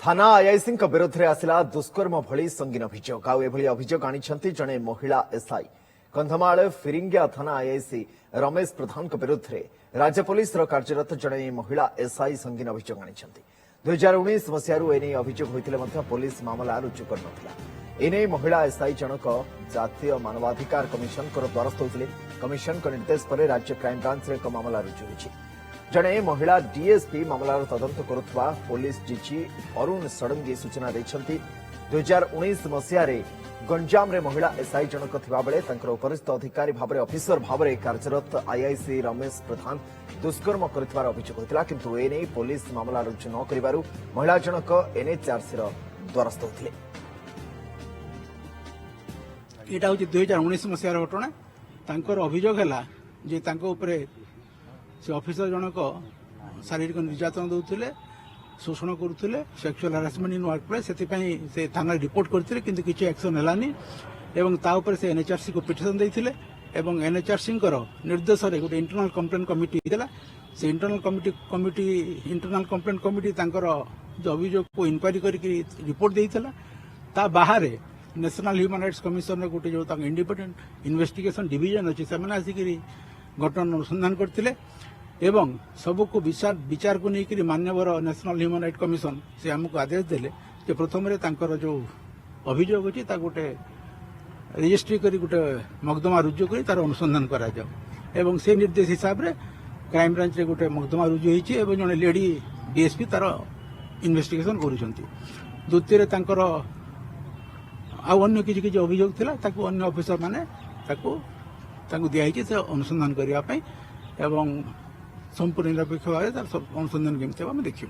थाना आईआईसी विरोध में आसला दुष्कर्म भली संगीन अभियोग अभियोग आनी जड़े महिला एसआई कंधमाल फिरिंगिया थाना आईआईसी रमेश प्रधान विरोध में राज्य पुलिस कार्यरत जड़े महिला एसआई संगीन अभियोग आनी 2019 मसीह एने अभियोग होते पुलिस मामला रुजु कर महिला एसआई जनक जातीय मानवाधिकार कमिशन द्वारस्थ होते कमिशन निर्देश पर राज्य क्राइमब्रांच एक मामला रुजु होती जड़े महिला डीएसपी मामलार तदंत करुवा पुलिस डीजी अरुण षडंगी सूचना देते 2019 मसीह गंजाम रे महिला एसआई जनक थिबा बेले उपरिस्थ अधिकारी भाव ऑफिसर भाव कार्यरत आईआईसी रमेश प्रधान दुष्कर्म कर अभियोग होता किंतु एने पुलिस मामला रुजु न कर महिला जनक एनएचआरसी द्वारस्थ होते। यहाँ हूँ 2019 मसीहार घटना अभियोग है से ऑफिसर जनक शारीरिक निर्यातन दौले शोषण करुले sexual harassment in workplace से थाना रिपोर्ट करते किंतु किसी एक्शन है से एनएचआरसी को पिटिशन देते एनएचआरसी निर्देश में गोटे इंटरनल कंप्लेन कमिटी होता से इंटरनल कंप्लेन कमिटी जो अभियोग को इनक्वारी कर रिपोर्ट देता बाहर नेशनल ह्यूमन राइट्स कमिशन गोटे जो इंडिपेंडेंट इन्वेस्टिगेशन डिविजन अच्छी से आसिक घटना अनुसंधान करते एवं सबको विचार को लेकर मान्यवर नेशनल ह्यूमन राइट कमिशन से आमको आदेश देले कि प्रथम जो अभियोग अच्छी गोटे रजिस्ट्री कर गोटे मकदमा रुजु कर तार अनुसंधान करा से निर्देश हिसाब से क्राइम ब्रांच रे गोटे मकदमा रुजु होती जड़े लेडी डीएसपी तार इन्वेस्टिगेशन द्वितीय अन्य किसी अभियोग थिला ताकू अन्य ऑफिसर माने दिखाई से अनुसंधान करने संपूर्ण निरपेक्ष भाव अनुसंधान केमती हम देखिए।